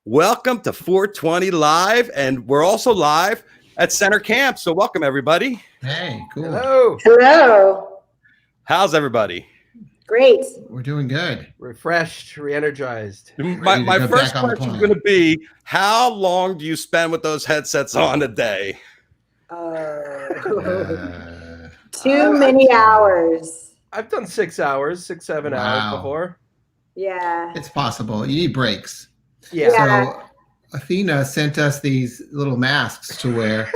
Welcome to 420 Live, and we're also live at Center Camp. So welcome, everybody. Hey, cool. Hello. Hello. How's everybody? Great. We're doing good. Refreshed, re-energized. My first question is going to be, how long do you spend with those headsets on a day? Too many hours. I've done 6 hours, 7 hours before. Yeah. It's possible. You need breaks. Yeah. So Athena sent us these little masks to wear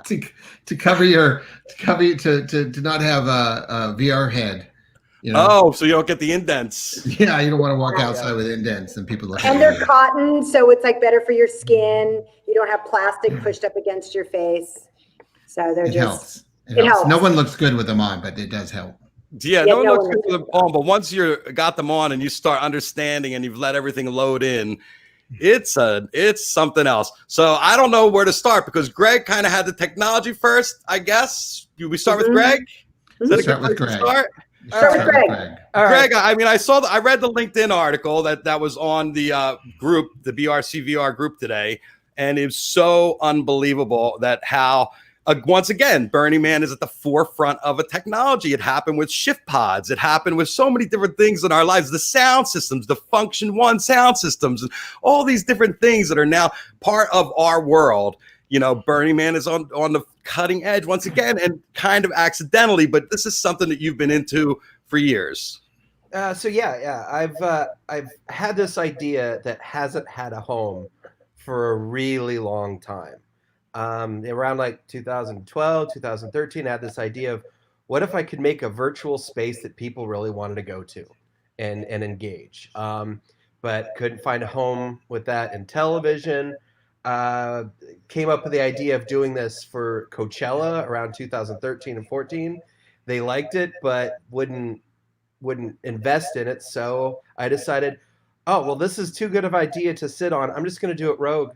to cover your to not have a VR head. You know? Oh, so you don't get the indents. Yeah, you don't want to walk outside with indents and people look at you. And they're cotton, so it's like better for your skin. You don't have plastic pushed up against your face. So they're It helps. It helps. No one looks good with them on, but it does help. Yeah, no one looks good with them on, but once you got them on and you start understanding and you've let everything load in, it's something else. So I don't know where to start because Greg kind of had the technology first, I guess. Do we start with Greg? Is that a good place to start? Start with Greg. Greg, I mean, I read the LinkedIn article that was on the group, the BRCvr group today, and it's so unbelievable that how once again, Burning Man is at the forefront of a technology. It happened with shift pods. It happened with so many different things in our lives, the sound systems, the Function One sound systems, and all these different things that are now part of our world. You know, Burning Man is on the cutting edge once again, and kind of accidentally, but this is something that you've been into for years. I've had this idea that hasn't had a home for a really long time. Around like 2012, 2013, I had this idea of what if I could make a virtual space that people really wanted to go to and engage, but couldn't find a home with that in television. Came up with the idea of doing this for Coachella around 2013 and 14. They liked it, but wouldn't invest in it. So I decided, oh, well, this is too good of an idea to sit on. I'm just going to do it rogue.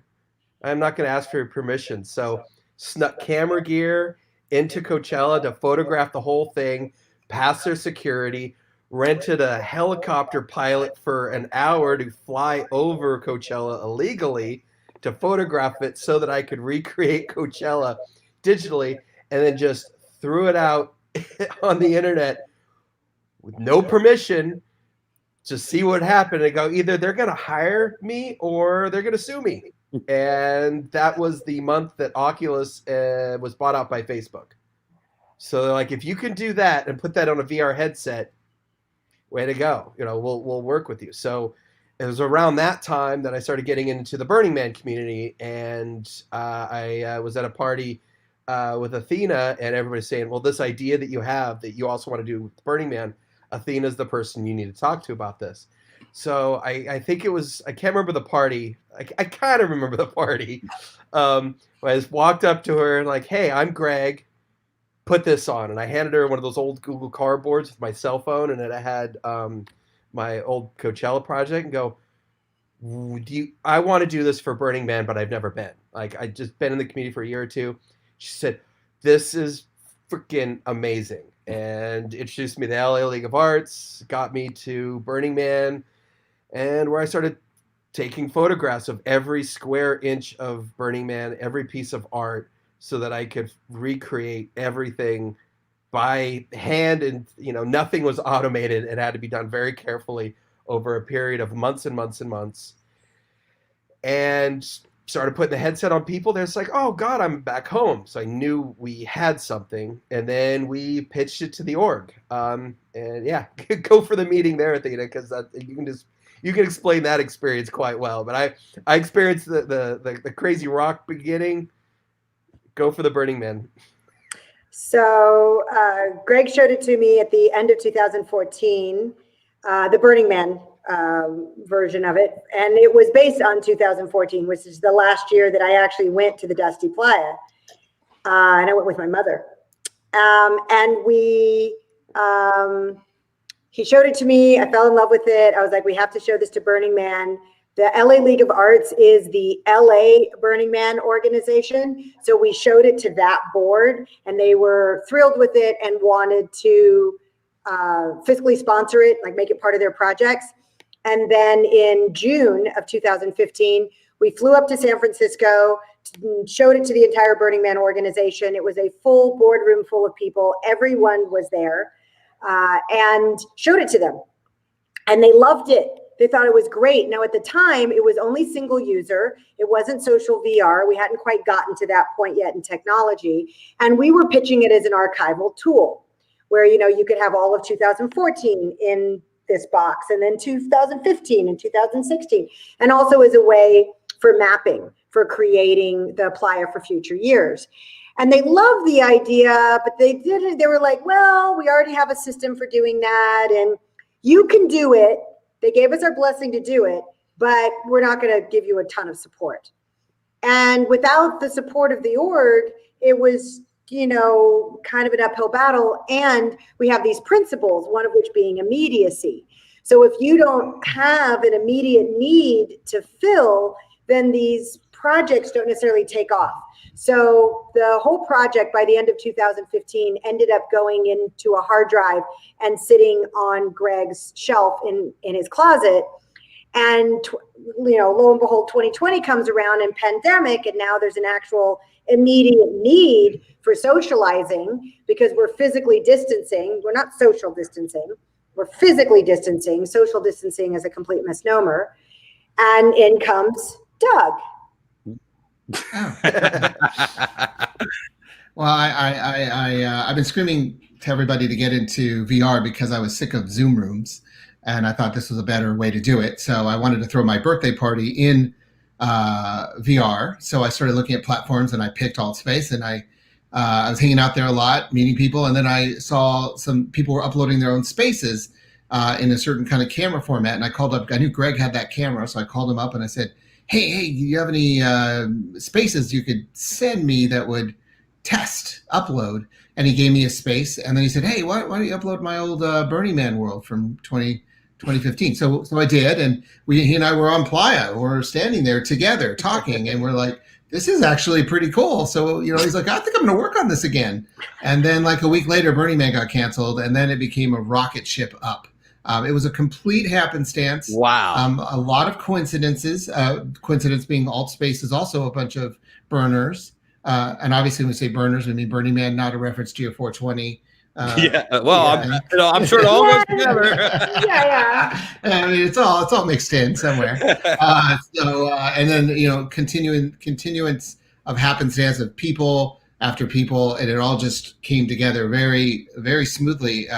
I'm not going to ask for your permission. So snuck camera gear into Coachella to photograph the whole thing, pass their security, rented a helicopter pilot for an hour to fly over Coachella illegally to photograph it so that I could recreate Coachella digitally, and then just threw it out on the internet with no permission to see what happened and go, either they're going to hire me or they're going to sue me. And that was the month that Oculus was bought out by Facebook. So they're like, if you can do that and put that on a VR headset, way to go. You know, we'll work with you. So it was around that time that I started getting into the Burning Man community, and I was at a party with Athena, and everybody's saying, well, this idea that you have that you also want to do with Burning Man, Athena's the person you need to talk to about this. So I think it was, I can't remember the party. I kind of remember the party. I just walked up to her and like, hey, I'm Greg. Put this on. And I handed her one of those old Google Cardboards with my cell phone, and it had my old Coachella project, and go, I want to do this for Burning Man, but I've never been. Like, I just been in the community for a year or two. She said, this is freaking amazing. And introduced me to the LA League of Arts, got me to Burning Man, and where I started taking photographs of every square inch of Burning Man, every piece of art, so that I could recreate everything by hand. And, you know, nothing was automated. It had to be done very carefully over a period of months and months and months. And started putting the headset on people. They're just like, oh God, I'm back home. So I knew we had something. And then we pitched it to the org. And yeah, go for the meeting there, Athena, because you can explain that experience quite well. But I experienced the crazy rock beginning. Go for the Burning Man. So Greg showed it to me at the end of 2014, the Burning Man version of it. And it was based on 2014, which is the last year that I actually went to the Dusty Playa. And I went with my mother. And he showed it to me. I fell in love with it. I was like, we have to show this to Burning Man. The LA League of Arts is the LA Burning Man organization. So we showed it to that board, and they were thrilled with it and wanted to fiscally sponsor it, like make it part of their projects. And then in June of 2015, we flew up to San Francisco, showed it to the entire Burning Man organization. It was a full boardroom full of people. Everyone was there, and showed it to them. And they loved it. They thought it was great. Now, at the time, it was only single user. It wasn't social VR. We hadn't quite gotten to that point yet in technology. And we were pitching it as an archival tool where, you could have all of 2014 in this box, and then 2015 and 2016, and also as a way for mapping, for creating the Playa for future years. And they loved the idea, but they were like, well, we already have a system for doing that, and you can do it. They gave us our blessing to do it, but we're not going to give you a ton of support. And without the support of the org, it was, kind of an uphill battle. And we have these principles, one of which being immediacy. So if you don't have an immediate need to fill, then these projects don't necessarily take off. So the whole project by the end of 2015 ended up going into a hard drive and sitting on Greg's shelf in his closet. And, lo and behold, 2020 comes around and pandemic, and now there's an actual immediate need for socializing because we're physically distancing. We're not social distancing. We're physically distancing. Social distancing is a complete misnomer. And in comes Doug. Oh. Well, I've been screaming to everybody to get into VR because I was sick of Zoom rooms, and I thought this was a better way to do it. So I wanted to throw my birthday party in VR. So I started looking at platforms, and I picked AltSpace, and I was hanging out there a lot, meeting people, and then I saw some people were uploading their own spaces in a certain kind of camera format, and I called up. I knew Greg had that camera, so I called him up and I said, Hey, do you have any spaces you could send me that would upload? And he gave me a space, and then he said, hey, why don't you upload my old Burning Man world from 2015? So I did, and he and I were on Playa. We're standing there together talking, and we're like, this is actually pretty cool. So, he's like, I think I'm going to work on this again. And then like a week later, Burning Man got canceled, and then it became a rocket ship up. It was a complete happenstance. Wow. A lot of coincidences. Coincidence being AltSpace is also a bunch of burners. And obviously when we say burners, we mean Burning Man, not a reference to your 420. I'm sure it all goes together. Yeah. I mean, it's all mixed in somewhere. And then, continuance of happenstance of people after people, and it all just came together very, very smoothly.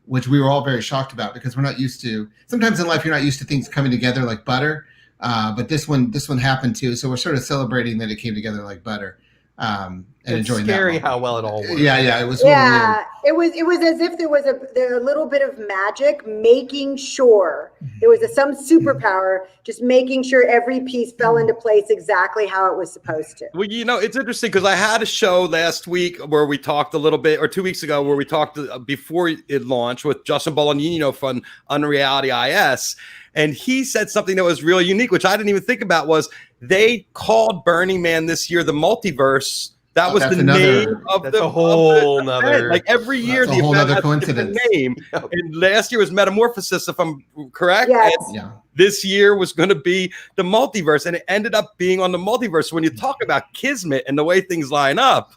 Which we were all very shocked about because we're not used to. Sometimes in life, you're not used to things coming together like butter, but this one happened too. So we're sort of celebrating that it came together like butter, and it's enjoying scary that. How well it all worked. Yeah, it was. Yeah, it was as if there was a little bit of magic, making sure there was some superpower, just making sure every piece fell into place exactly how it was supposed to. Well, it's interesting because I had a show last week where we talked a little bit, or 2 weeks ago, where we talked before it launched with Justin Bolognino from Unreality IS. And he said something that was really unique, which I didn't even think about, was they called Burning Man this year the multiverse. That was the name of the whole event. Like every year, the whole event other has coincidence. a name. And last year was Metamorphosis, if I'm correct. Yes. And this year was going to be the multiverse, and it ended up being on the multiverse. When you talk about kismet and the way things line up,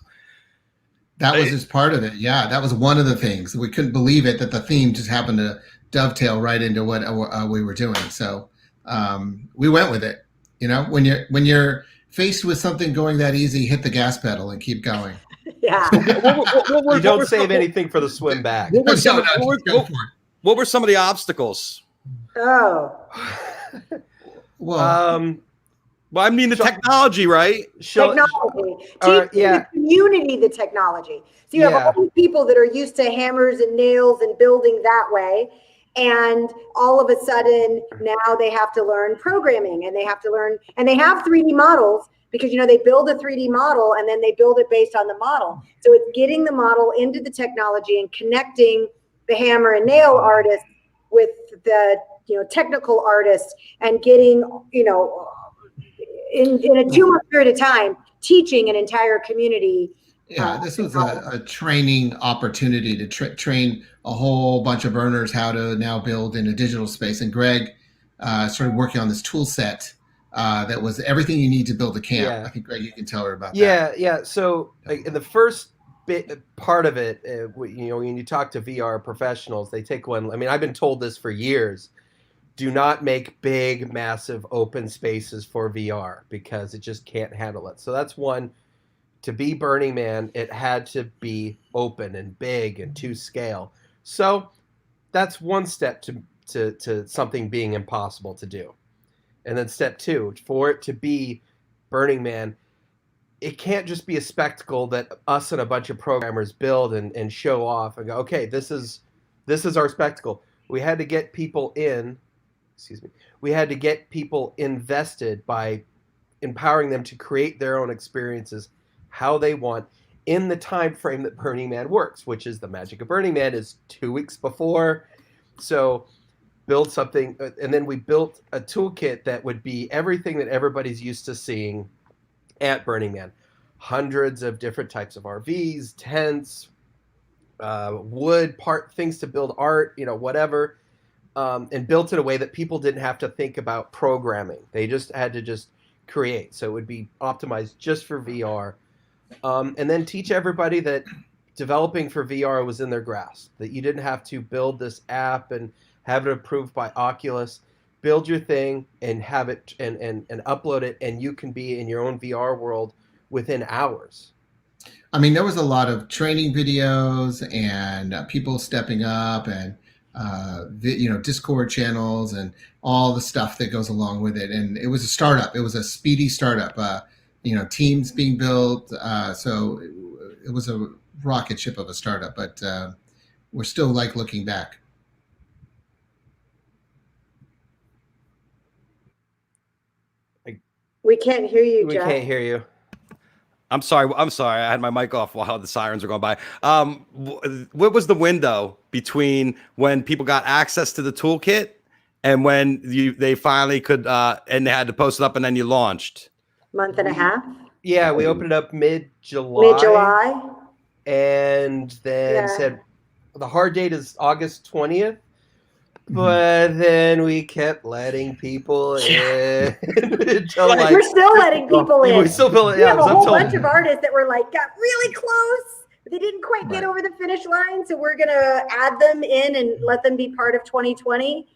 that was just part of it. Yeah, that was one of the things. We couldn't believe it that the theme just happened to dovetail right into what we were doing. So we went with it. When you're faced with something going that easy, hit the gas pedal and keep going. Yeah. You don't save anything for the swim back. What were some of the obstacles? Oh. Well, I mean the technology, right? Technology. Teaching the community the technology. So you have all these people that are used to hammers and nails and building that way. And all of a sudden now they have to learn programming, and they have 3D models because, they build a 3D model and then they build it based on the model. So it's getting the model into the technology and connecting the hammer and nail artist with the, technical artists, and getting, in a 2-month period of time, teaching an entire community Yeah, this was a training opportunity to train a whole bunch of burners how to now build in a digital space. And Greg started working on this tool set that was everything you need to build a camp. Yeah. I think, Greg, you can tell her about that. Yeah. So in the first part of it, when you talk to VR professionals, they take one. I mean, I've been told this for years. Do not make big, massive open spaces for VR because it just can't handle it. So that's one. To be Burning Man, it had to be open and big and to scale. So that's one step to something being impossible to do. And then step 2, for it to be Burning Man, it can't just be a spectacle that us and a bunch of programmers build and show off and go, okay, this is our spectacle. We had to get people we had to get people invested by empowering them to create their own experiences how they want in the time frame that Burning Man works, which is the magic of Burning Man is 2 weeks before. So build something, and then we built a toolkit that would be everything that everybody's used to seeing at Burning Man. Hundreds of different types of RVs, tents, wood, things to build art, whatever, and built in a way that people didn't have to think about programming. They just had to just create. So it would be optimized just for VR. And then teach everybody that developing for VR was in their grasp, that you didn't have to build this app and have it approved by Oculus. Build your thing and have it and upload it, and you can be in your own VR world within hours. I mean, there was a lot of training videos and people stepping up and Discord channels and all the stuff that goes along with it. And it was a startup. It was a speedy startup. Teams being built. So it was a rocket ship of a startup, but we're still looking back. We can't hear you, Jeff. We can't hear you. I'm sorry. I had my mic off while the sirens were going by. What was the window between when people got access to the toolkit and when they finally could, and they had to post it up and then you launched? Month and a half. Yeah, we opened it up mid-July. And then said the hard date is August 20th. But then we kept letting people in. We're still letting people in. We still we have a whole bunch of artists that were got really close. They didn't quite get over the finish line. So we're going to add them in and let them be part of 2020.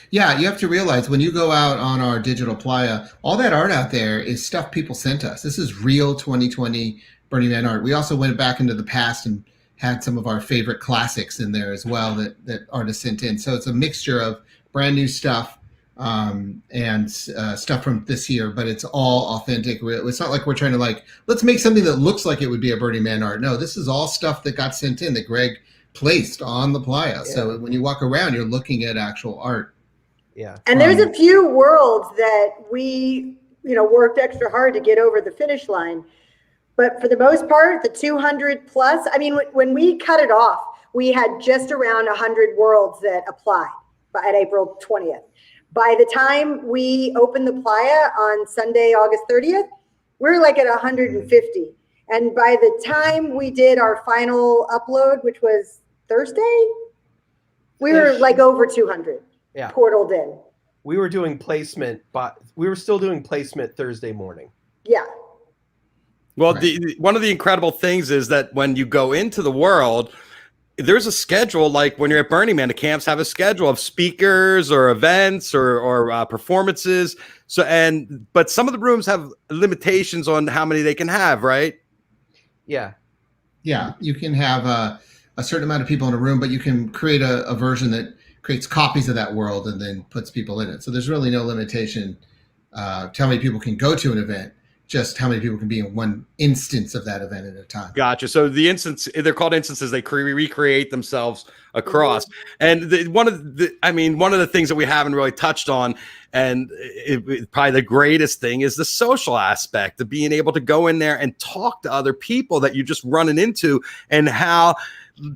Yeah, you have to realize when you go out on our digital playa, all that art out there is stuff people sent us. This is real 2020 Burning Man art. We also went back into the past and had some of our favorite classics in there as well that artists sent in. So it's a mixture of brand new stuff and stuff from this year, but it's all authentic. It's not like we're trying to let's make something that looks like it would be a Burning Man art. No, this is all stuff that got sent in that Greg placed on the playa. Yeah. So when you walk around, you're looking at actual art. Yeah. And there's a few worlds that we, worked extra hard to get over the finish line. But for the most part, the 200 plus, I mean, when we cut it off, we had just around 100 worlds that applied at April 20th. By the time we opened the playa on Sunday, August 30th, we were at 150. And by the time we did our final upload, which was Thursday, we were over 200. Yeah. Portaled in. We were doing placement, but we were still doing placement Thursday morning. Yeah. Well, one of the incredible things is that when you go into the world, there's a schedule. Like when you're at Burning Man, the camps have a schedule of speakers or events or performances. But some of the rooms have limitations on how many they can have, right? Yeah. Yeah, you can have a certain amount of people in a room, but you can create a version that creates copies of that world and then puts people in it. So there's really no limitation to how many people can go to an event, just how many people can be in one instance of that event at a time. Gotcha. So they're called instances. They recreate themselves across. And one of the things that we haven't really touched on, and probably the greatest thing, is the social aspect of being able to go in there and talk to other people that you're just running into, and how,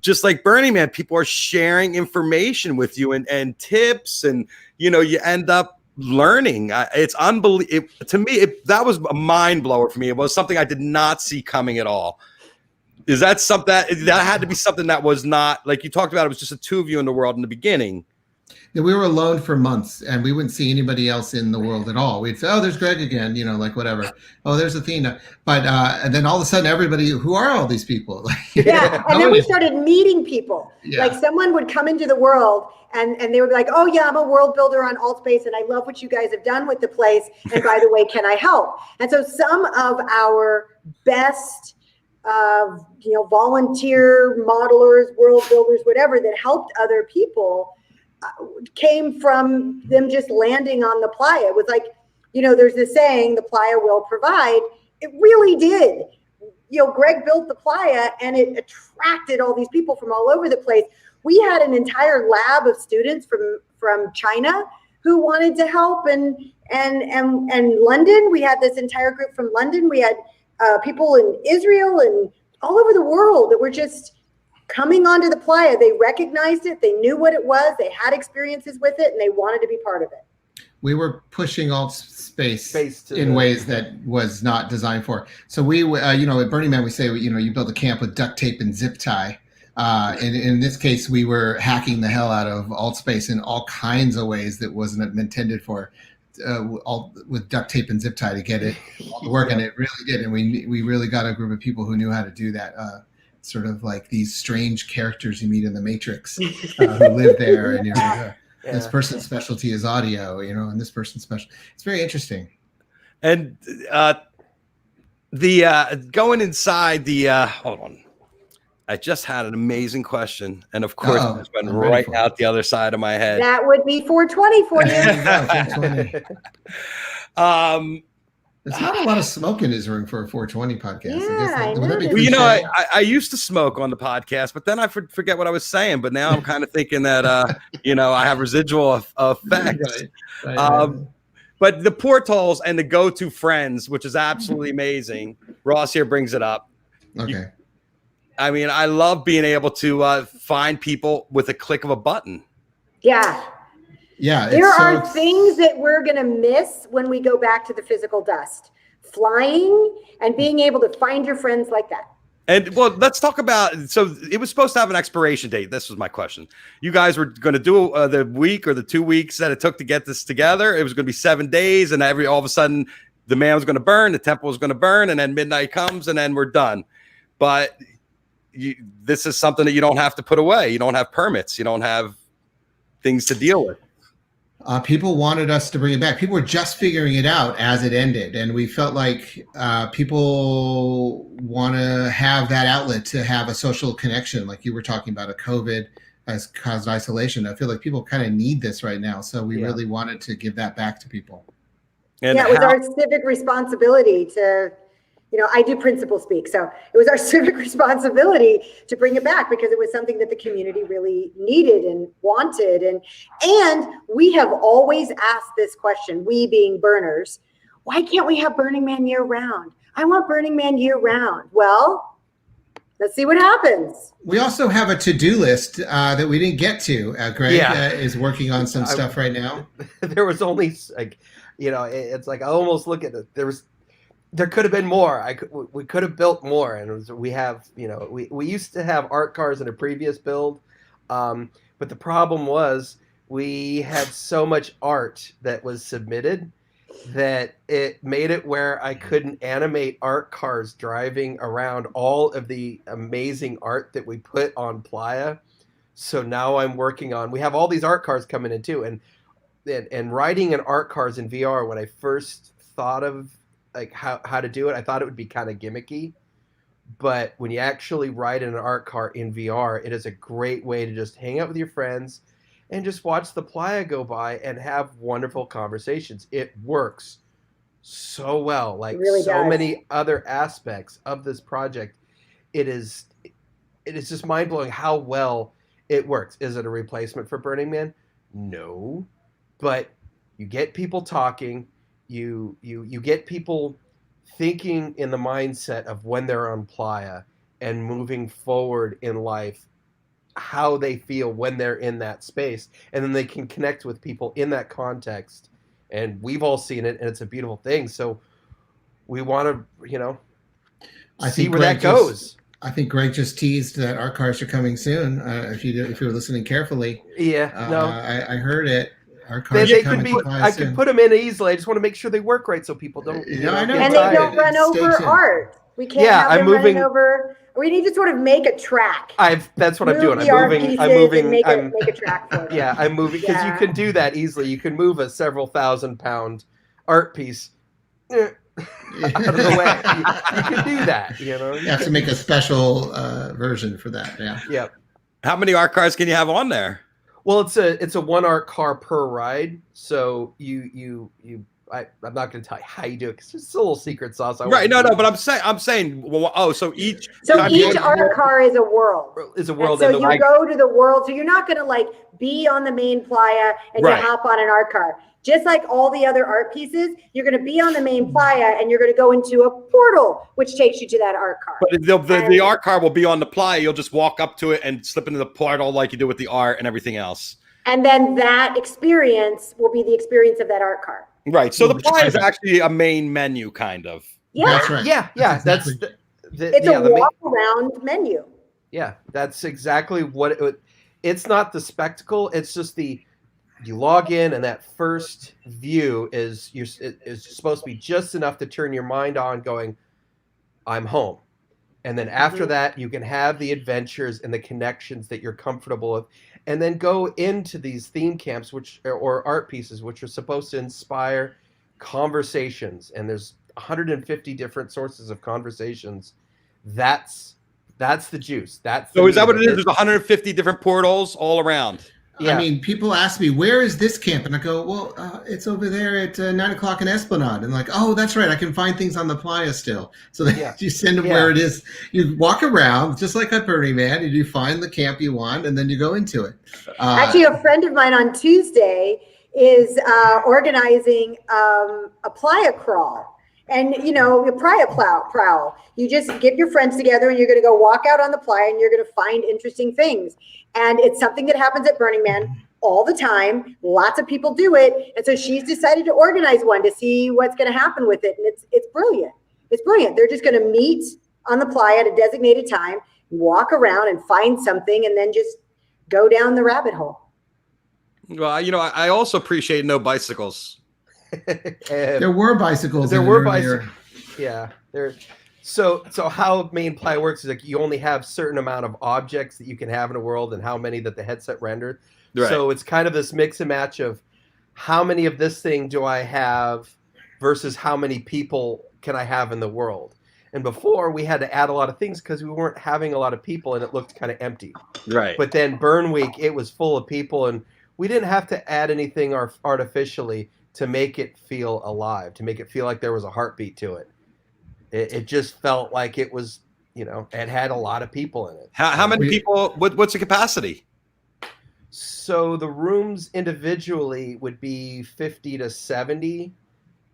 just like Burning Man, people are sharing information with you and tips, and you end up learning. It's unbelievable to me. That was a mind blower for me. It was something I did not see coming at all. Is that something that had to be something that was not, like you talked about, it was just the two of you in the world in the beginning? Yeah, we were alone for months, and we wouldn't see anybody else in the world at all. We'd say, "Oh, there's Greg again," like whatever. "Oh, there's Athena," but and then all of a sudden, everybody, who are all these people? Yeah, and then we started meeting people. Yeah. Like someone would come into the world, and they would be like, "Oh yeah, I'm a world builder on Altspace, and I love what you guys have done with the place. And by the way, can I help?" And so some of our best volunteer modelers, world builders, whatever, that helped other people came from them just landing on the playa. It was like, there's this saying, the playa will provide. It really did. Greg built the playa and it attracted all these people from all over the place. We had an entire lab of students from China who wanted to help, and London. We had this entire group from London. We had people in Israel and all over the world that were just coming onto the playa. They recognized it. They knew what it was. They had experiences with it, and they wanted to be part of it. We were pushing Altspace in ways that was not designed for. So we, at Burning Man, we say, you build a camp with duct tape and zip tie. And in this case, we were hacking the hell out of Altspace in all kinds of ways that wasn't intended for, all with duct tape and zip tie to get it all to work. And it really did. And we really got a group of people who knew how to do that. Sort of like these strange characters you meet in the Matrix who live there, and this person's specialty is audio, and this person's special. It's very interesting. And the going inside the hold on, I just had an amazing question, and of course it's went right out the other side of my head. That would be 420 for you. 420. There's not a lot of smoke in his room for a 420 podcast. Yeah, I used to smoke on the podcast, but then I forget what I was saying. But now I'm kind of thinking that, I have residual effects. Right. But the portals and the go-to friends, which is absolutely amazing. Ross here brings it up. Okay. I love being able to find people with a click of a button. Yeah. Yeah, there are things that we're going to miss when we go back to the physical dust. Flying and being able to find your friends like that. And well, let's talk about, so it was supposed to have an expiration date. This was my question. You guys were going to do the week or the 2 weeks that it took to get this together. It was going to be 7 days, and all of a sudden the man was going to burn, the temple was going to burn, and then midnight comes, and then we're done. But this is something that you don't have to put away. You don't have permits. You don't have things to deal with. People wanted us to bring it back. People were just figuring it out as it ended. And we felt like people want to have that outlet to have a social connection. Like you were talking about, a COVID has caused isolation. I feel like people kind of need this right now. So we really wanted to give that back to people. And it was our civic responsibility to, I do principal speak. So it was our civic responsibility to bring it back because it was something that the community really needed and wanted. And we have always asked this question, we being burners, why can't we have Burning Man year round? I want Burning Man year round. Well, let's see what happens. We also have a to-do list that we didn't get to. Greg is working on some stuff right now. There was only it's like I almost look at it. There could have been more. We could have built more, and we have, we used to have art cars in a previous build, but the problem was we had so much art that was submitted that it made it where I couldn't animate art cars driving around all of the amazing art that we put on Playa. So now I'm working on. We have all these art cars coming in too, and writing in art cars in VR. When I first thought of like how to do it, I thought it would be kind of gimmicky, but when you actually ride in an art car in VR, it is a great way to just hang out with your friends and just watch the playa go by and have wonderful conversations. It works so well, like really so does. Many other aspects of this project. It is just mind-blowing how well it works. Is it a replacement for Burning Man? No, but you get people talking. You get people thinking in the mindset of when they're on Playa and moving forward in life, how they feel when they're in that space. And then they can connect with people in that context and we've all seen it, and it's a beautiful thing. So we want to, see where that goes. I think Greg just teased that art cars are coming soon. If you were listening carefully, I heard it. Art cars are coming. I could put them in easily. I just want to make sure they work right so people don't. I know. And they don't run over art. We can't have them running over. We need to sort of make a track. That's what I'm doing. I'm moving. Make a track for it. Yeah, I'm moving because you can do that easily. You can move a several £1,000 art piece out of the way. You can do that. You have to make a special version for that. Yeah. Yep. How many art cars can you have on there? Well, it's a 1 art car per ride. So I'm not going to tell you how you do it because it's a little secret sauce. Right? No. But I'm saying. Well, so each art car is a world. So you go to the world. So you're not going to be on the main playa and you hop on an art car. Just like all the other art pieces, you're going to be on the main playa and you're going to go into a portal, which takes you to that art car. But the art car will be on the playa. You'll just walk up to it and slip into the portal like you do with the art and everything else. And then that experience will be the experience of that art car. Right. So the playa is actually a main menu, kind of. Yeah. That's right. Yeah. Exactly. It's a walk-around menu. Yeah, that's exactly what it's not the spectacle. It's just you log in and that first view is supposed to be just enough to turn your mind on going, I'm home. And then after that, you can have the adventures and the connections that you're comfortable with, and then go into these theme camps, or art pieces, which are supposed to inspire conversations. And there's 150 different sources of conversations. That's the juice. Is that what it is? There's 150 different portals all around. Yeah. I mean, people ask me, where is this camp? And I go, well, it's over there at 9 o'clock in Esplanade. And oh, that's right. I can find things on the playa still. So you send them where it is. You walk around, just like at Burning Man, and you find the camp you want, and then you go into it. Actually, a friend of mine on Tuesday is organizing a playa crawl. And, a playa prowl. You just get your friends together and you're going to go walk out on the playa and you're going to find interesting things. And it's something that happens at Burning Man all the time. Lots of people do it. And so she's decided to organize one to see what's going to happen with it. And it's brilliant. It's brilliant. They're just going to meet on the playa at a designated time, walk around and find something, and then just go down the rabbit hole. Well, I also appreciate no bicycles. There were bicycles. Yeah. So how main playa works is you only have certain amount of objects that you can have in a world and how many that the headset rendered. Right. So it's kind of this mix and match of how many of this thing do I have versus how many people can I have in the world. And before we had to add a lot of things because we weren't having a lot of people and it looked kind of empty. Right. But then Burn Week, it was full of people and we didn't have to add anything artificially to make it feel alive, to make it feel like there was a heartbeat to it. It just felt like it was, it had a lot of people in it. How many people, what's the capacity? So the rooms individually would be 50 to 70.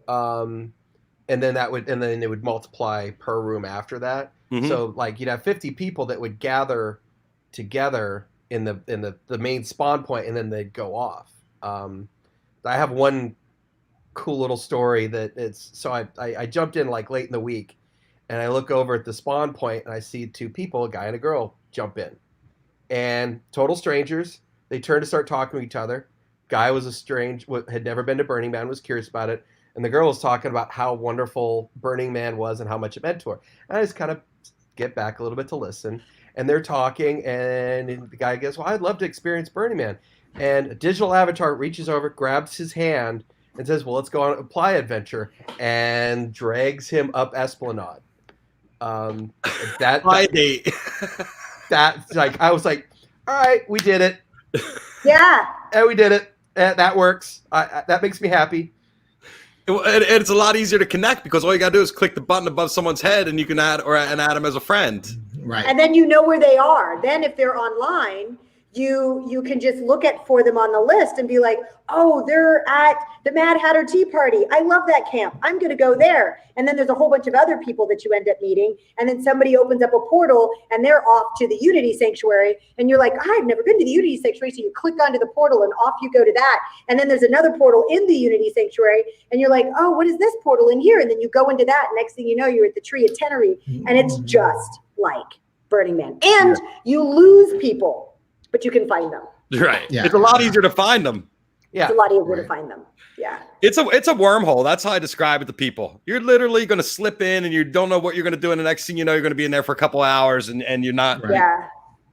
And then it would multiply per room after that. Mm-hmm. So you'd have 50 people that would gather together in the main spawn point and then they'd go off. I have one cool little story I jumped in late in the week and I look over at the spawn point and I see 2 people, a guy and a girl, jump in, and total strangers. They turn to start talking to each other. Guy was had never been to Burning Man, was curious about it, and the girl was talking about how wonderful Burning Man was and how much it meant to her. And I just kind of get back a little bit to listen, and they're talking, and the guy goes, well, I'd love to experience Burning Man. And a digital avatar reaches over, grabs his hand, and says, well, let's go on a playa adventure, and drags him up Esplanade. That's I was like, all right, we did it. Yeah. And we did it. That works. That makes me happy. And it's a lot easier to connect because all you got to do is click the button above someone's head and you can add them as a friend. Right. And then you know where they are. Then if they're online, you can just look for them on the list and be like, oh, they're at the Mad Hatter Tea Party. I love that camp. I'm going to go there. And then there's a whole bunch of other people that you end up meeting. And then somebody opens up a portal and they're off to the Unity Sanctuary. And you're like, I've never been to the Unity Sanctuary. So you click onto the portal and off you go to that. And then there's another portal in the Unity Sanctuary. And you're like, oh, what is this portal in here? And then you go into that. Next thing you know, you're at the Tree of Tenery. And it's just like Burning Man. And you lose people, but you can find them. Right. Yeah. It's a lot easier to find them. Yeah. It's a lot easier to find them. Yeah. It's a wormhole. That's how I describe it to people. You're literally going to slip in and you don't know what you're going to do. And the next thing you know, you're going to be in there for a couple hours and you're not,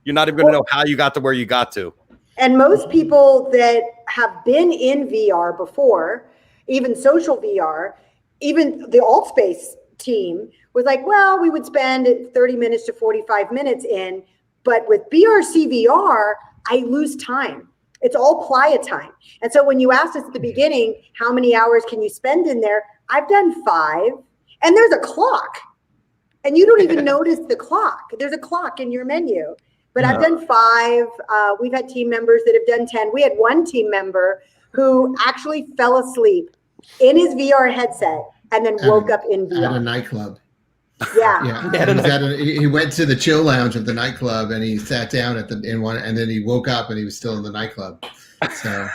you're not even going to know how you got to where you got to. And most people that have been in VR before, even social VR, even the Altspace team was like, well, we would spend 30 minutes to 45 minutes in, but with BRCvr, I lose time. It's all Playa time. And so when you asked us at the beginning, how many hours can you spend in there? I've done 5, and there's a clock. And you don't even notice the clock. There's a clock in your menu. But I've done 5. We've had team members that have done 10. We had one team member who actually fell asleep in his VR headset and then woke up in VR. At a nightclub. Yeah. He went to the chill lounge of the nightclub and he sat down in one, and then he woke up and he was still in the nightclub. So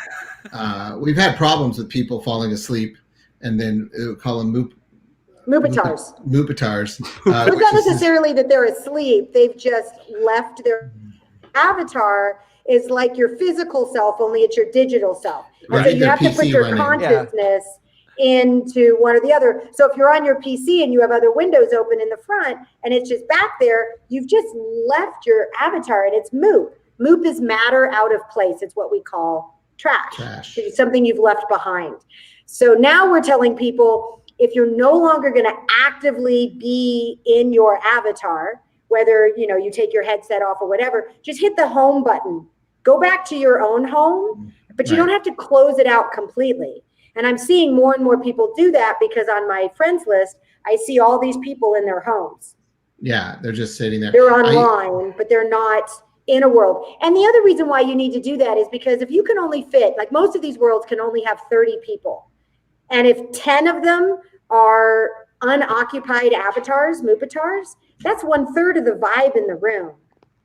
we've had problems with people falling asleep, and then call them Moopatars. It's not necessarily that they're asleep. They've just left their avatar is like your physical self, only it's your digital self. And so you have to put your consciousness into one or the other. So if you're on your PC and you have other windows open in the front and it's just back there, you've just left your avatar, and it's Moop. Moop is matter out of place. It's what we call trash. It's something you've left behind. So now we're telling people, if you're no longer going to actively be in your avatar, whether you take your headset off or whatever, just hit the home button. Go back to your own home, but you don't have to close it out completely. And I'm seeing more and more people do that because on my friends list, I see all these people in their homes. Yeah, they're just sitting there. They're online, but they're not in a world. And the other reason why you need to do that is because if you can only fit, like most of these worlds can only have 30 people. And if 10 of them are unoccupied avatars, Moopatars, that's 1/3 of the vibe in the room.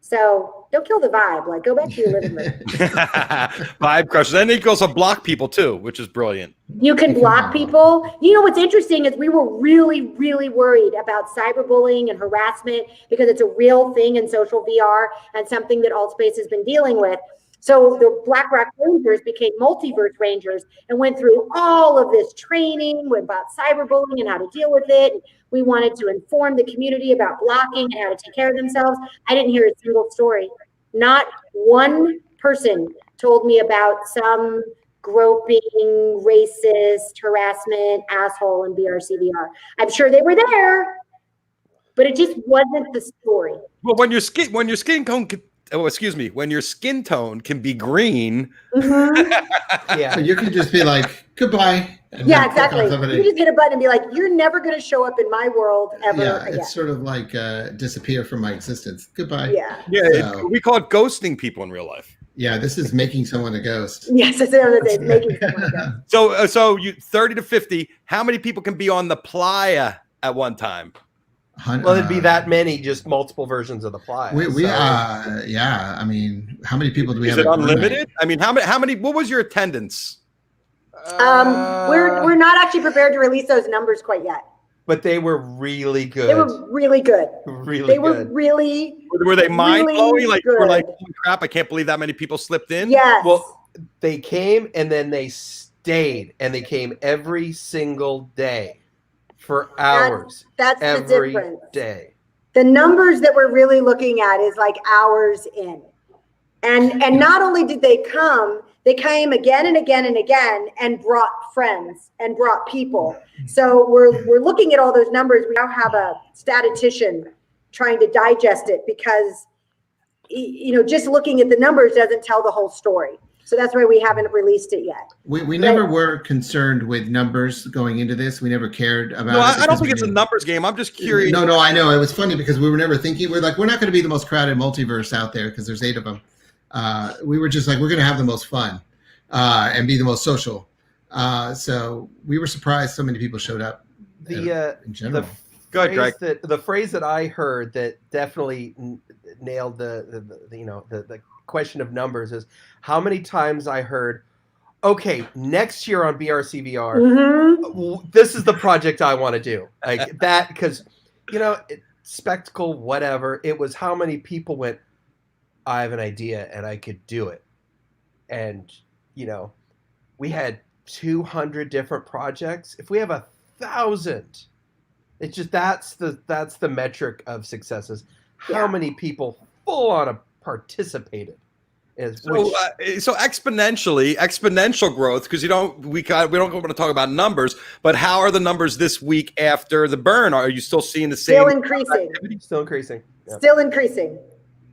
So don't kill the vibe. Like, go back to your living room. Vibe crushes. And it goes to block people too, which is brilliant. You can block people. What's interesting is we were really, really worried about cyberbullying and harassment because it's a real thing in social VR and something that Altspace has been dealing with. So the Black Rock Rangers became Multiverse Rangers and went through all of this training about cyberbullying and how to deal with it. We wanted to inform the community about blocking and how to take care of themselves. I didn't hear a single story. Not one person told me about some groping, racist, harassment, asshole in BRCvr. I'm sure they were there, but it just wasn't the story. Well, when your skin tone can be green. Yeah. So you can just be like, goodbye. Yeah, exactly. You just hit a button and be like, you're never going to show up in my world ever again. It's sort of like disappear from my existence. Goodbye. Yeah. We call it ghosting people in real life. Yeah, this is making someone a ghost. Yes, that's the other thing, making someone a ghost. So you 30 to 50, how many people can be on the Playa at one time? Well, it'd be that many, just multiple versions of the Playa. I mean, how many people do we have? Is it unlimited? I mean, how many, what was your attendance? We're not actually prepared to release those numbers quite yet. But they were really good. They were really good. Really good. Were they mind blowing? Like, we're like, holy crap, I can't believe that many people slipped in. Yes. Well, they came and then they stayed, and they came every single day for hours. That's every the difference. Day. The numbers that we're really looking at is like hours in. And not only did they come, they came again and again and again and brought friends and brought people. So we're looking at all those numbers. We now have a statistician trying to digest it because, just looking at the numbers doesn't tell the whole story. So that's why we haven't released it yet. We never were concerned with numbers going into this. We never cared about it. No, I don't think it's a numbers game. I'm just curious. No, I know. It was funny because we were never thinking, we're not going to be the most crowded multiverse out there because there's 8 of them. we were just like, we're going to have the most fun and be the most social. So we were surprised so many people showed up. In general. The phrase that I heard that definitely nailed the question of numbers is how many times I heard, okay, next year on BRCvr, this is the project I want to do. Like that, because, spectacle, whatever. It was how many people went, I have an idea and I could do it. And, we had 200 different projects. If we have 1,000, it's just that's the metric of successes. How many people full on participated? So exponential growth, because we don't want to talk about numbers, but how are the numbers this week after the burn? Are you still seeing the same? Still increasing. Still increasing. Yep. Still increasing.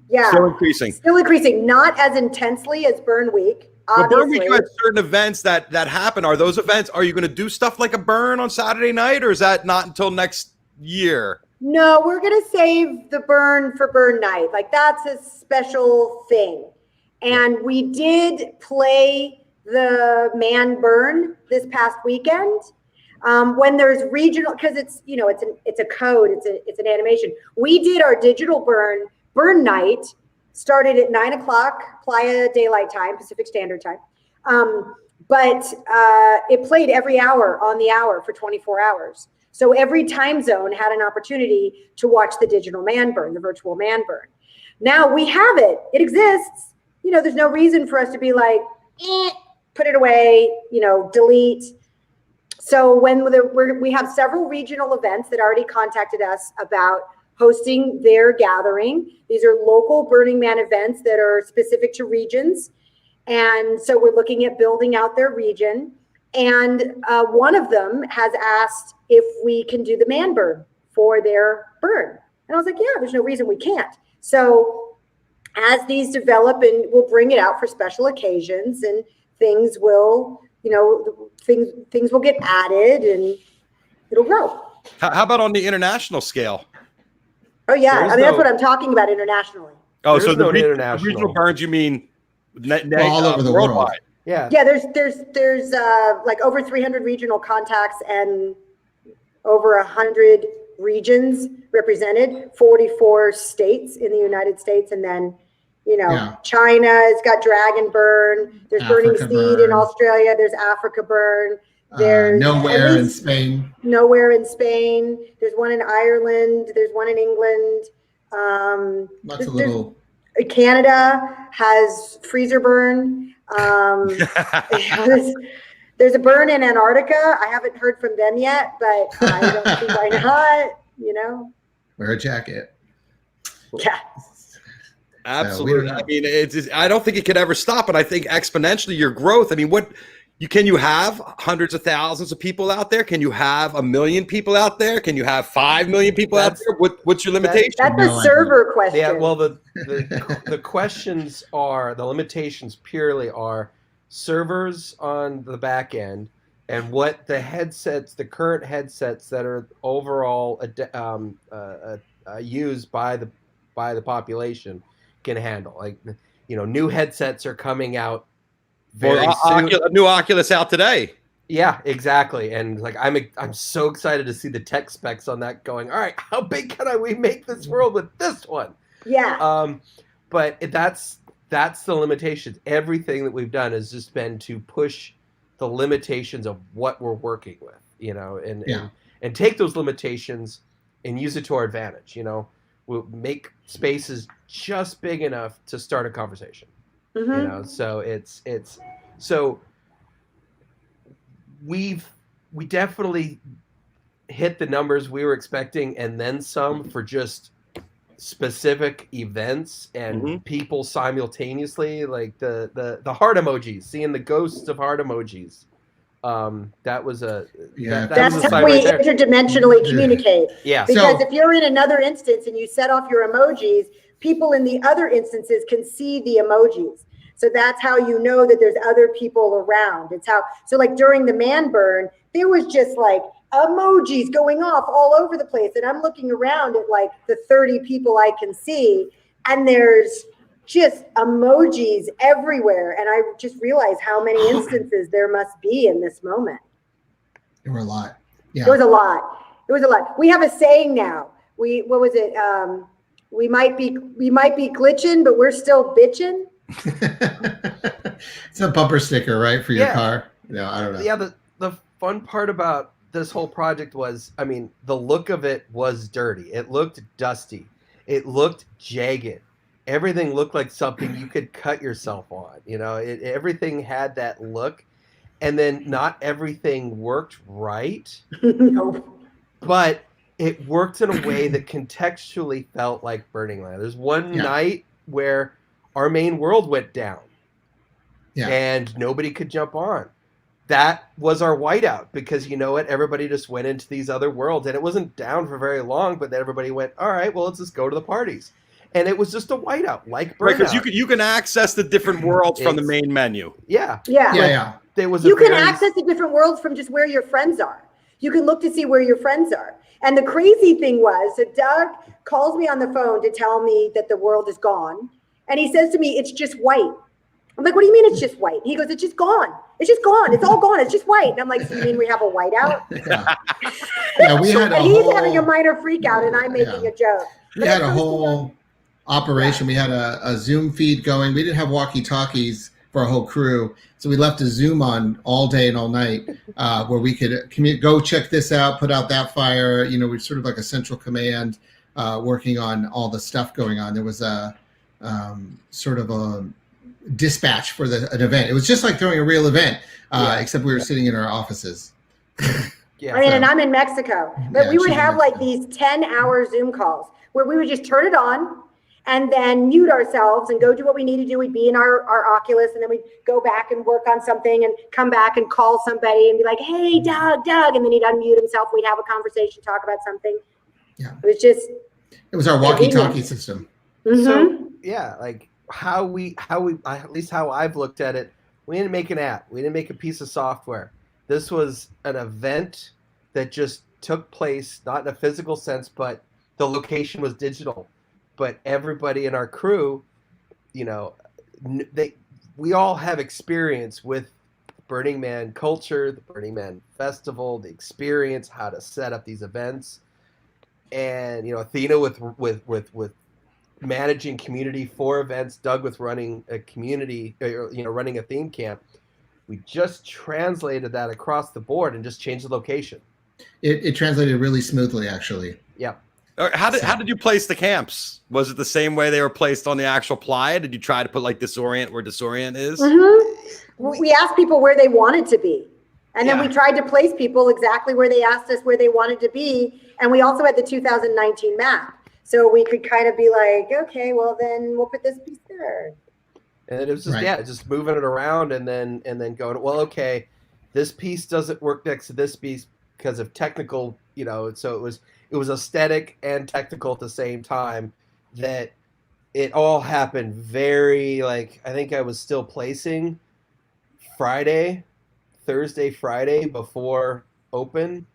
Yeah. Still increasing. Still increasing. Not as intensely as burn week. Well, burn week, you had certain events that happen. Are those events? Are you going to do stuff like a burn on Saturday night, or is that not until next year? No, we're going to save the burn for burn night. Like that's a special thing. And we did play the man burn this past weekend. When there's regional, because it's it's a code, it's an animation. We did our digital burn night, started at 9:00 Playa Daylight Time, Pacific Standard Time. But it played every hour on the hour for 24 hours. So every time zone had an opportunity to watch the digital man burn, the virtual man burn. Now we have it. It exists. There's no reason for us to be like, put it away, delete. So when we have several regional events that already contacted us about hosting their gathering. These are local Burning Man events that are specific to regions. And so we're looking at building out their region. And one of them has asked if we can do the man burn for their burn. And I was like, yeah, there's no reason we can't. So as these develop, and we'll bring it out for special occasions, and things will, things will get added and it'll grow. How about on the international scale? Oh yeah, that's what I'm talking about internationally. Oh, so the regional burns, you mean all over the world? Yeah. Yeah, there's like over 300 regional contacts and over 100 regions represented, 44 states in the United States, and then China has got Dragon Burn. There's Burning Seed in Australia. There's Africa Burn. There's nowhere in Spain. Nowhere in Spain. There's one in Ireland. There's one in England. Lots of little. Canada has Freezer Burn. There's a burn in Antarctica. I haven't heard from them yet, but I don't see why not. Wear a jacket. Yeah. Absolutely. I mean, I don't think it could ever stop. And I think exponentially your growth. I mean, can you have hundreds of thousands of people out there? Can you have 1 million people out there? Can you have 5 million people out there? What's your limitation? That's a server question. Yeah. Well, the questions are, the limitations purely are servers on the back end and what the current headsets that are overall used by the population can handle. Like, new headsets are coming out very soon. New Oculus out today. Yeah, exactly. And like, I'm so excited to see the tech specs on that going, all right, how big can we make this world with this one? Yeah. But that's the limitations. Everything that we've done has just been to push the limitations of what we're working with, and take those limitations and use it to our advantage. We'll make spaces just big enough to start a conversation. Mm-hmm. So we definitely hit the numbers we were expecting and then some for just specific events and people simultaneously, like the heart emojis, seeing the ghosts of heart emojis. That was a that's how we interdimensionally communicate. Yeah. Because if you're in another instance and you set off your emojis, people in the other instances can see the emojis. So that's how you know that there's other people around. So like during the man burn, there was just like emojis going off all over the place. And I'm looking around at like the 30 people I can see, and there's just emojis everywhere. And I just realized how many instances there must be in this moment. There were a lot. Yeah. There was a lot. It was a lot. We have a saying now. What was it? We might be glitching, but we're still bitching. It's a bumper sticker, right, for your car? No, I don't know. Yeah, the fun part about this whole project was, I mean, the look of it was dirty. It looked dusty. It looked jagged. Everything looked like something you could cut yourself on. You know, everything had that look. And then not everything worked right. No. But it worked in a way that contextually felt like Burning Man. There's one night where our main world went down. Yeah. And nobody could jump on. That was our whiteout because, you know what, everybody just went into these other worlds. And it wasn't down for very long, but then everybody went, all right, well, let's just go to the parties. And it was just a whiteout, like Burnout. Right, because you can access the different worlds from the main menu. Yeah. There was you can access the different worlds from just where your friends are. You can look to see where your friends are. And the crazy thing was, so Doug calls me on the phone to tell me that the world is gone. And he says to me, it's just white. I'm like, what do you mean it's just white? He goes, it's just gone. It's just gone. It's all gone. It's just white. And I'm like, so you mean we have a whiteout? We had he's having a minor freak out and I'm making a joke. We had a whole operation. We had a Zoom feed going. We didn't have walkie-talkies for our whole crew. So we left a Zoom on all day and all night where we could go check this out, put out that fire. You know, we're sort of like a central command working on all the stuff going on. There was a sort of a dispatch for an event. It was just like throwing a real event, except we were sitting in our offices. And I'm in Mexico. But we would have like these 10-hour Zoom calls where we would just turn it on and then mute ourselves and go do what we need to do. We'd be in our Oculus and then we'd go back and work on something and come back and call somebody and be like, hey, Doug. And then he'd unmute himself. We'd have a conversation, talk about something. Yeah. It was our walkie-talkie system. Mm-hmm. So, like how we, at least how I've looked at it, we didn't make an app. We didn't make a piece of software. This was an event that just took place, not in a physical sense, but the location was digital. But everybody in our crew, you know, we all have experience with Burning Man culture, the Burning Man festival, the experience, how to set up these events. And, you know, Athena with managing community for events, Doug with running a community, running a theme camp. We just translated that across the board and just changed the location. It translated really smoothly, actually. Yeah. How did you place the camps? Was it the same way they were placed on the actual playa? Did you try to put like Disorient where Disorient is? Mm-hmm. We asked people where they wanted to be. And then we tried to place people exactly where they asked us where they wanted to be. And we also had the 2019 map. So we could kind of be like, okay, well, then we'll put this piece there. And it was just, just moving it around and then going, well, okay, this piece doesn't work next to this piece because of technical, you know, so it was aesthetic and technical at the same time that it all happened very, like, I think I was still placing Thursday, Friday before open,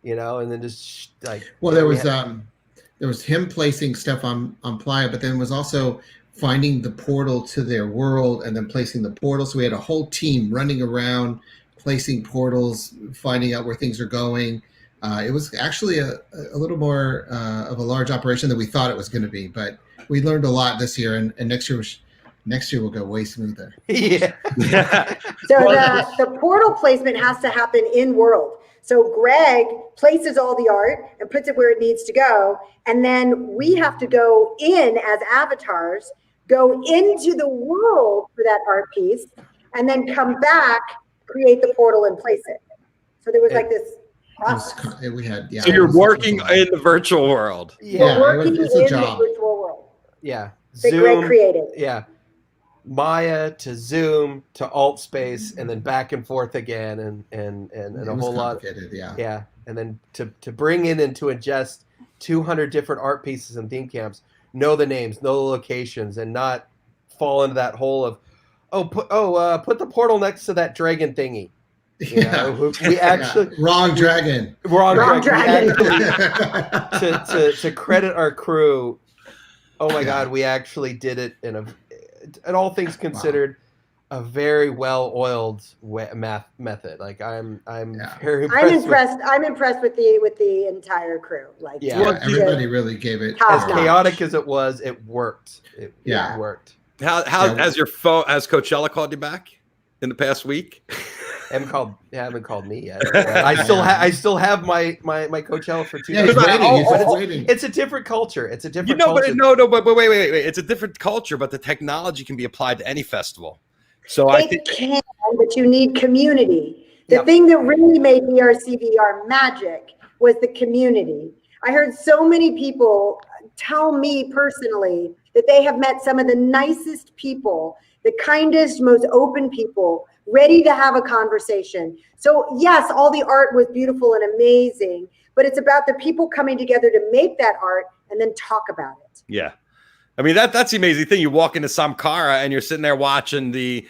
you know, and then just like. Well, there was him placing stuff on Playa, but then was also finding the portal to their world and then placing the portal. So we had a whole team running around, placing portals, finding out where things are going. It was actually a little more of a large operation than we thought it was going to be, but we learned a lot this year, and next year will go way smoother. Yeah. So the portal placement has to happen in world. So Greg places all the art and puts it where it needs to go. And then we have to go in as avatars, go into the world for that art piece, and then come back, create the portal and place it. So there was like this process. So you're working in the virtual world. Yeah, we're working in the virtual world. Yeah. That Greg created. Yeah. Maya to Zoom to alt space and then back and forth again and a whole lot. Yeah. And then to bring in and to ingest 200 different art pieces and theme camps, know the names, know the locations, and not fall into that hole of put the portal next to that dragon thingy. You know, we actually wrong dragon. Wrong dragon. To credit our crew, Oh my God, we actually did it in all things considered, a very well-oiled method. Like I'm very impressed. I'm impressed with the entire crew. Like, everybody really gave it. As chaotic as it was, it worked. It worked. How has Coachella called you back in the past week? Haven't called me yet. I still have my Coachella for 2 days. It's a different culture. It's a different culture. But wait. It's a different culture, but the technology can be applied to any festival. So I think can, but you need community. The thing that really made BRCvr magic was the community. I heard so many people tell me personally that they have met some of the nicest people, the kindest, most open people, ready to have a conversation. So yes, all the art was beautiful and amazing, but it's about the people coming together to make that art and then talk about it. Yeah. I mean, that's the amazing thing. You walk into Samkara and you're sitting there watching the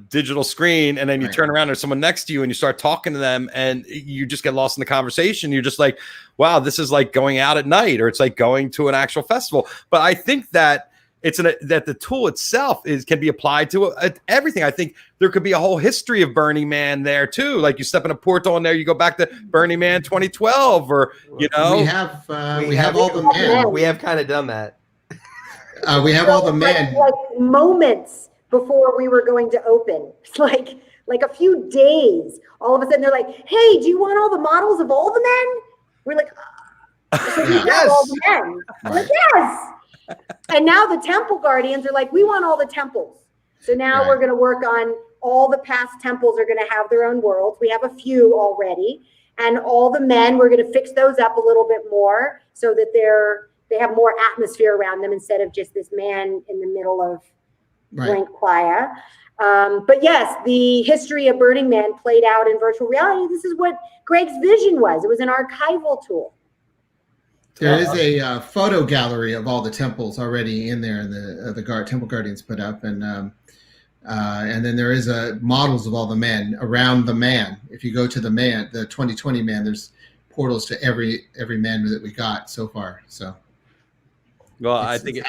digital screen, and then you turn around, there's someone next to you and you start talking to them and you just get lost in the conversation. You're just like, wow, this is like going out at night, or it's like going to an actual festival. But I think that that the tool itself can be applied to everything. I think there could be a whole history of Burning Man there too. Like you step in a portal and there you go back to Burning Man 2012, or we have all the men. We have kind of done that. We have all the men. Like moments before we were going to open. It's like a few days. All of a sudden they're like, "Hey, do you want all the models of all the men?" We're like, yes. All the men. I'm like, yes. And now the temple guardians are like, we want all the temples. So now we're going to work on all the past temples are going to have their own worlds. We have a few already. And all the men, we're going to fix those up a little bit more so that they have more atmosphere around them instead of just this man in the middle of blank playa. But yes, the history of Burning Man played out in virtual reality. This is what Greg's vision was. It was an archival tool. There is a photo gallery of all the temples already in there, the Temple Guardians put up, and then there is models of all the men around the man. If you go to the 2020 man, there's portals to every man that we got so far. So, well, I think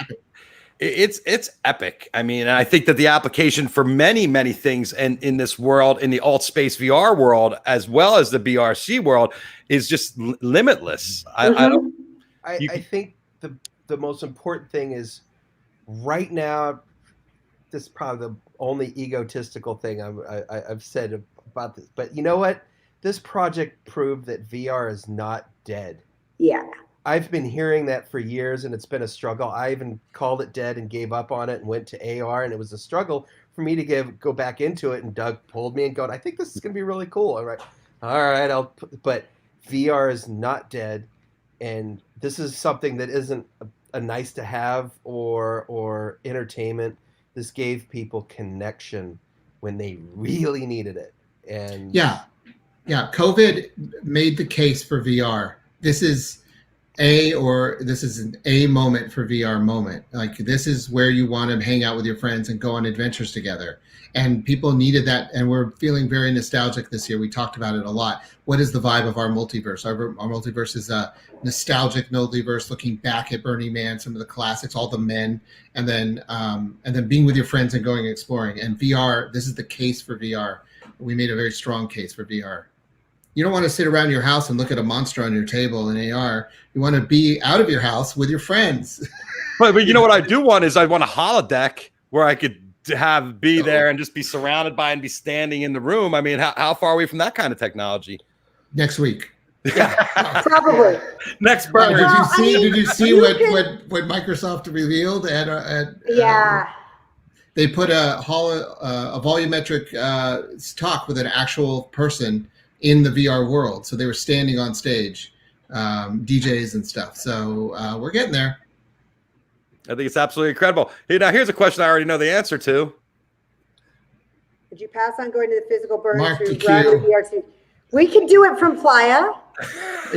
it's epic. I mean, I think that the application for many things and in this world, in the alt space VR world, as well as the BRC world, is just limitless. I think the most important thing is right now, this is probably the only egotistical thing I've said about this. But you know what? This project proved that VR is not dead. Yeah. I've been hearing that for years, and it's been a struggle. I even called it dead and gave up on it and went to AR, and it was a struggle for me to go back into it. And Doug pulled me and going, I think this is going to be really cool. All right, but VR is not dead. And this is something that isn't a nice to have or entertainment. This gave people connection when they really needed it. And COVID made the case for VR. This is an A moment for VR moment. Like, this is where you want to hang out with your friends and go on adventures together. And people needed that, and we're feeling very nostalgic this year. We talked about it a lot. What is the vibe of our multiverse? Our multiverse is a nostalgic multiverse, looking back at Burning Man, some of the classics, all the men, and then being with your friends and going exploring. And VR, this is the case for VR. We made a very strong case for VR. You don't want to sit around your house and look at a monster on your table in AR. You want to be out of your house with your friends. But you know what I do want is I want a holodeck where I could be there and just be surrounded by and be standing in the room. I mean, how far are we from that kind of technology? Next week. Yeah, probably. Next burn. Did you see what Microsoft revealed they put a volumetric talk with an actual person in the VR world. So they were standing on stage, DJs and stuff. So we're getting there. I think it's absolutely incredible. Hey, now here's a question I already know the answer to. Would you pass on going to the physical burn through BRC? We can do it from Playa.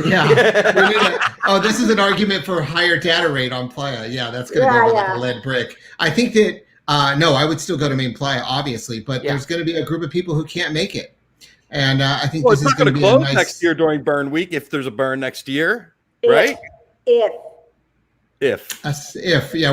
Yeah. This is an argument for higher data rate on Playa. Yeah, that's going to go like a lead brick. I think that, no, I would still go to main Playa, obviously, but there's going to be a group of people who can't make it. And I think this is going to close next year during burn week if there's a burn next year, right? If Yeah,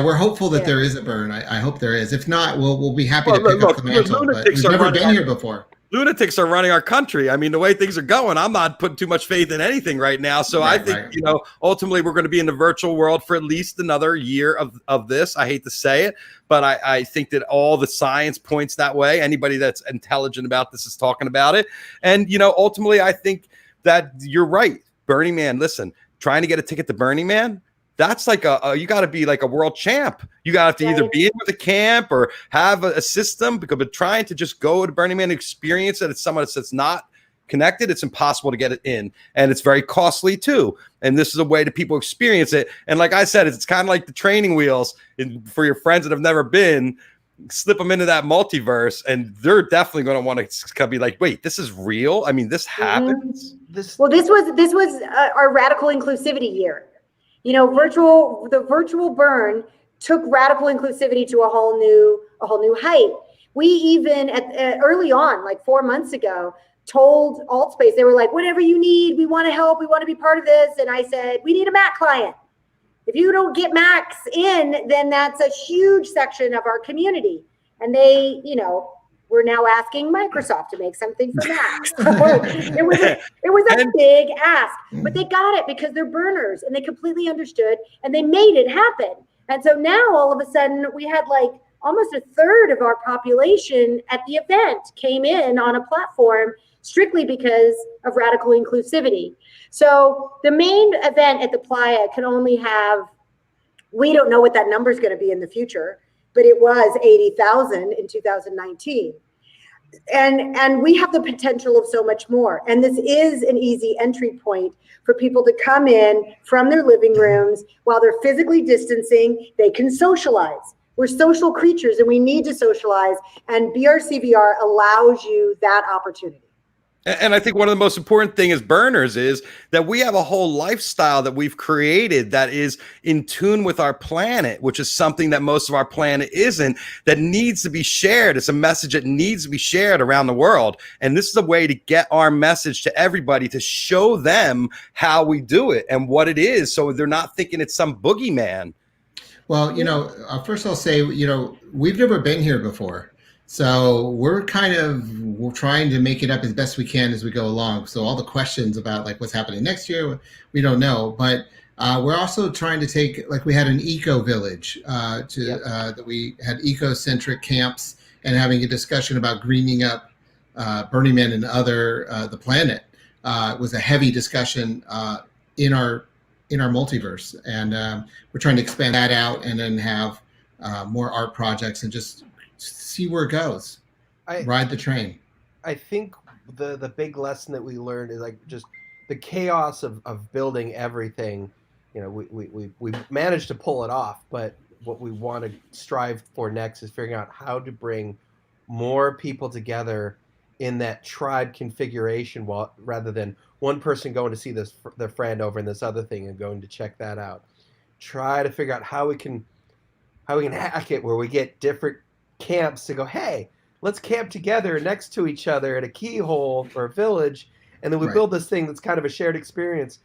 we're hopeful that there is a burn. I hope there is. If not, we'll be happy to pick up the mantle. But we've never been here before. Lunatics are running our country. I mean, the way things are going, I'm not putting too much faith in anything right now. So I think, ultimately we're going to be in the virtual world for at least another year of this. I hate to say it, but I think that all the science points that way. Anybody that's intelligent about this is talking about it. And, ultimately, I think that you're right. Burning Man, listen, trying to get a ticket to Burning Man, that's like you got to be like a world champ. You got to either be in with a camp or have a system, but trying to just go to Burning Man and experience it, it's someone that's not connected, it's impossible to get it in. And it's very costly too. And this is a way that people experience it. And like I said, it's kind of like the training wheels for your friends that have never been. Slip them into that multiverse, and they're definitely going to want to be like, wait, this is real? I mean, this happens? This was our radical inclusivity year. The virtual burn took radical inclusivity to a whole new height. We even early on, like 4 months ago, told Altspace, they were like, whatever you need, we want to help, we want to be part of this. And I said, we need a Mac client. If you don't get Macs in, then that's a huge section of our community. And they, we're now asking Microsoft to make something for Macs. So it was a big ask, but they got it because they're burners and they completely understood and they made it happen. And so now all of a sudden we had like almost a third of our population at the event came in on a platform strictly because of radical inclusivity. So the main event at the Playa can only have, we don't know what that number is going to be in the future, but it was 80,000 in 2019. And we have the potential of so much more. And this is an easy entry point for people to come in from their living rooms while they're physically distancing. They can socialize. We're social creatures and we need to socialize. And BRCvr allows you that opportunity. And I think one of the most important thing as burners is that we have a whole lifestyle that we've created that is in tune with our planet, which is something that most of our planet isn't, that needs to be shared. It's a message that needs to be shared around the world. And this is a way to get our message to everybody, to show them how we do it and what it is, so they're not thinking it's some boogeyman. Well, first I'll say, we've never been here before. So we're trying to make it up as best we can as we go along. So all the questions about like what's happening next year, we don't know. But we're also trying to take, like we had an eco village that we had eco-centric camps and having a discussion about greening up Burning Man and the planet. It was a heavy discussion in our multiverse. And we're trying to expand that out and then have more art projects and just see where it goes. Ride the train. I think the big lesson that we learned is like just the chaos of building everything. We managed to pull it off, but what we want to strive for next is figuring out how to bring more people together in that tribe configuration, rather than one person going to see their friend over in this other thing and going to check that out. Try to figure out how we can hack it where we get different camps to go, hey, let's camp together next to each other at a keyhole or a village, and then we build this thing that's kind of a shared experience.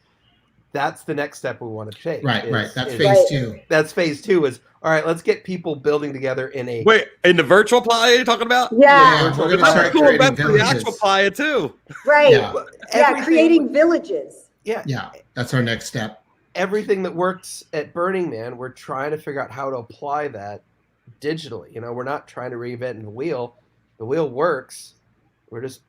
That's the next step we want to take. Right. That's phase 2. That's phase 2 is, all right, let's get people building together in a... Wait, in the virtual Playa you're talking about? Yeah. We're going to start creating villages. The actual Playa too. Right. Yeah, creating villages. Yeah, that's our next step. Everything that works at Burning Man, we're trying to figure out how to apply that digitally. We're not trying to reinvent the wheel. The wheel works. We're just,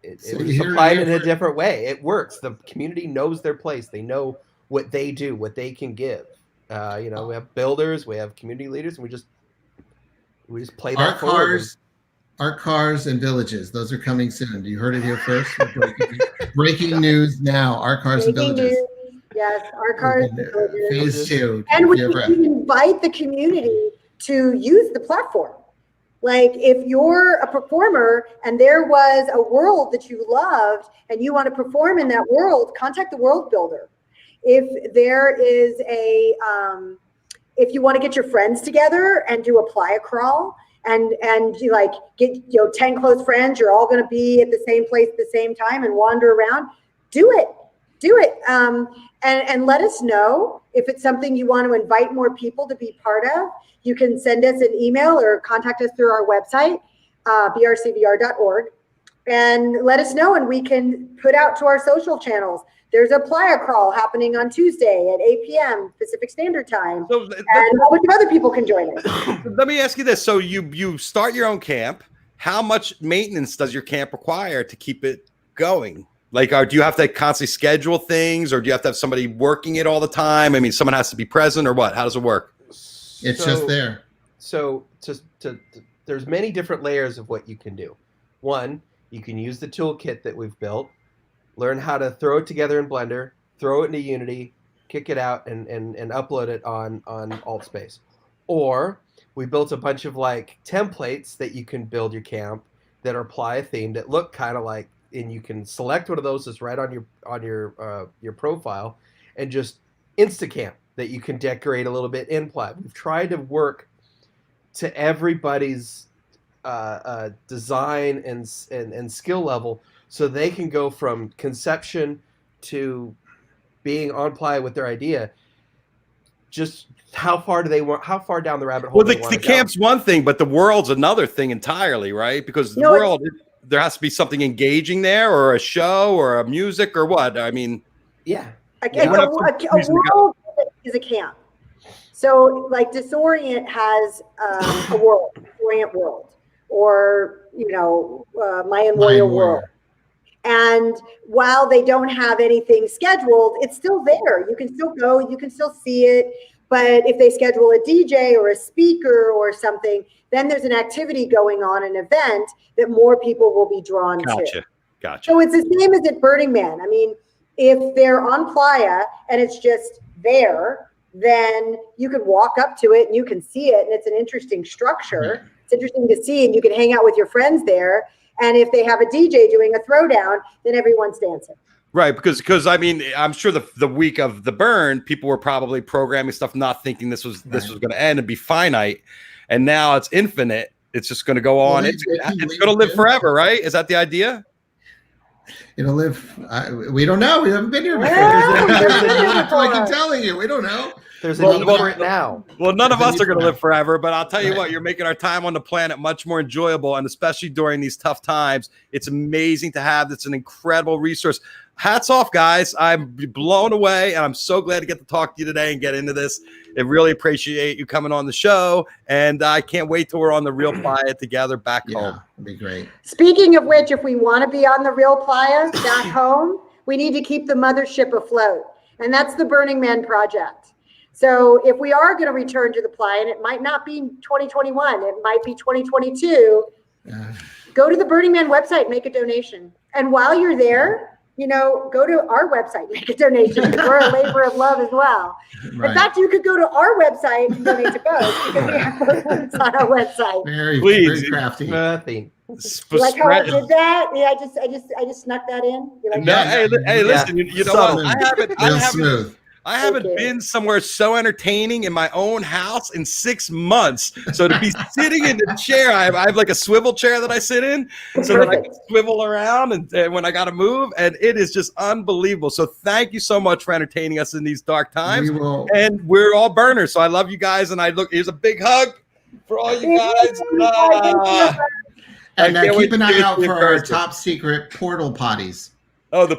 it's applied in a different way. It works. The community knows their place. They know what they do, what they can give. We have builders, we have community leaders, and we just play that forward. Art cars and villages. Those are coming soon. You heard it here first. Breaking news now. Art cars and villages. Yes, art cars and villages. Phase 2. And we invite the community to use the platform. Like if you're a performer and there was a world that you loved and you want to perform in that world, contact the world builder. If there is if you want to get your friends together and do a playa crawl and you like get 10 close friends, you're all going to be at the same place at the same time and wander around, do it. do it. And let us know if it's something you want to invite more people to be part of. You can send us an email or contact us through our website, brcvr.org, and let us know, and we can put out to our social channels. There's a playa crawl happening on Tuesday at 8 p.m. Pacific Standard Time, and a bunch of other people can join us. Let me ask you this. So you start your own camp. How much maintenance does your camp require to keep it going? Like, do you have to constantly schedule things, or do you have to have somebody working it all the time? I mean, someone has to be present, or what? How does it work? It's just there. So there's many different layers of what you can do. One, you can use the toolkit that we've built, learn how to throw it together in Blender, throw it into Unity, kick it out, and upload it on AltSpace. Or we built a bunch of like templates that you can build your camp that are Playa themed that look kind of like, and you can select one of those that's right on your profile, and just Instacamp that you can decorate a little bit in Playa. We've tried to work to everybody's design and skill level, so they can go from conception to being on Playa with their idea. Just how far down the rabbit hole? Well, the camp's one thing, but the world's another thing entirely, right? Because the world, there has to be something engaging there, or a show, or a music, or what? I mean, a world is a camp. So, like Disorient has a world, Disorient world, or Mayan Warrior world. And while they don't have anything scheduled, it's still there. You can still go, you can still see it. But if they schedule a DJ or a speaker or something, then there's an activity going on, an event that more people will be drawn to. Gotcha. So it's the same as at Burning Man. I mean, if they're on Playa and it's just there, then you can walk up to it and you can see it, and it's an interesting structure. It's interesting to see, and you can hang out with your friends there. And if they have a DJ doing a throwdown, then everyone's dancing. Right, because I mean, I'm sure the week of the burn, people were probably programming stuff, not thinking this was going to end and be finite, and now it's infinite. It's just going to go on. It's going to live forever, right? Is that the idea? It'll live. We don't know. We haven't been here before. That's like I'm telling you. We don't know. There's a need for it now. Well, none of us are going to live forever, but I'll tell you what, you're making our time on the planet much more enjoyable, and especially during these tough times, it's amazing to have. It's an incredible resource. Hats off, guys. I'm blown away, and I'm so glad to get to talk to you today and get into this. I really appreciate you coming on the show, and I can't wait till we're on the Real Playa together back home. It'd be great. Speaking of which, if we want to be on the Real Playa back home, we need to keep the mothership afloat, and that's the Burning Man project. So if we are going to return to the Playa, and it might not be 2021, it might be 2022, go to the Burning Man website, make a donation. And while you're there, go to our website, make a donation. We're a labor of love as well. Right. In fact, you could go to our website and donate to both, because we have both links on our website. Very crafty. Nothing. Like how I did that? Yeah, I just snuck that in. Like, hey, listen, you know what? I haven't been somewhere so entertaining in my own house in 6 months. So to be sitting in the chair, I have like a swivel chair that I sit in, so that I can swivel around and when I got to move, and it is just unbelievable. So thank you so much for entertaining us in these dark times. And we're all burners, so I love you guys, and here's a big hug for all you guys. And keep an eye out for our top secret portal potties.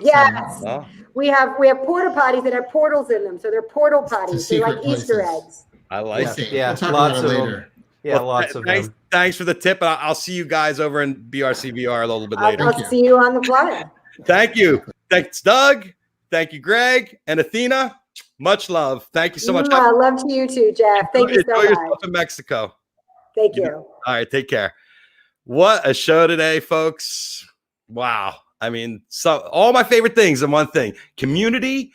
Yes. We have porta potties that have portals in them, so they're portal potties. They're like Easter eggs. I like it. Yeah, we'll talk lots about it later. Them. Yeah, well, lots of them. Thanks for the tip. I'll see you guys over in BRCvr a little bit later. I'll see you on the Playa. Thank you. Thanks, Doug. Thank you, Greg and Athena. Much love. Thank you so much. Love to you too, Jeff. Thank you so much. Enjoy yourself in Mexico. Thank you. All right, take care. What a show today, folks. Wow. I mean, so all my favorite things in one thing: community,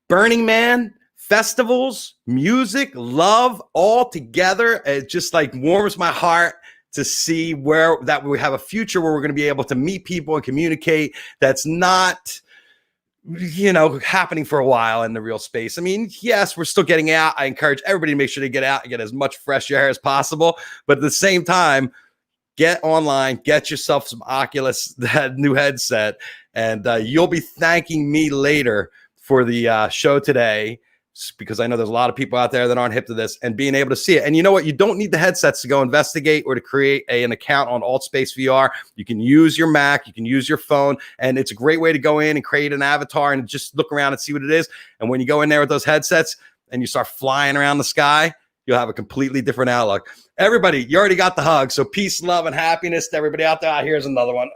Burning Man, festivals, music, love, all together. It just like warms my heart to see that we have a future where we're going to be able to meet people and communicate. That's not, happening for a while in the real space. I mean, yes, we're still getting out. I encourage everybody to make sure to get out and get as much fresh air as possible. But at the same time, get online, get yourself some Oculus, that new headset, And you'll be thanking me later for the show today, because I know there's a lot of people out there that aren't hip to this and being able to see it. And you know what? You don't need the headsets to go investigate or to create an account on Altspace VR. You can use your Mac, you can use your phone, and it's a great way to go in and create an avatar and just look around and see what it is. And when you go in there with those headsets and you start flying around the sky, you'll have a completely different outlook. Everybody, you already got the hug. So peace, love, and happiness to everybody out there. Here's another one.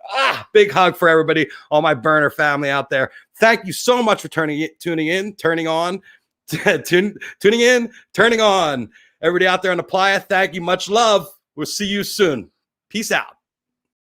Big hug for everybody, all my burner family out there. Thank you so much for tuning in, turning on. Tuning in, turning on. Everybody out there on the playa, thank you. Much love. We'll see you soon. Peace out.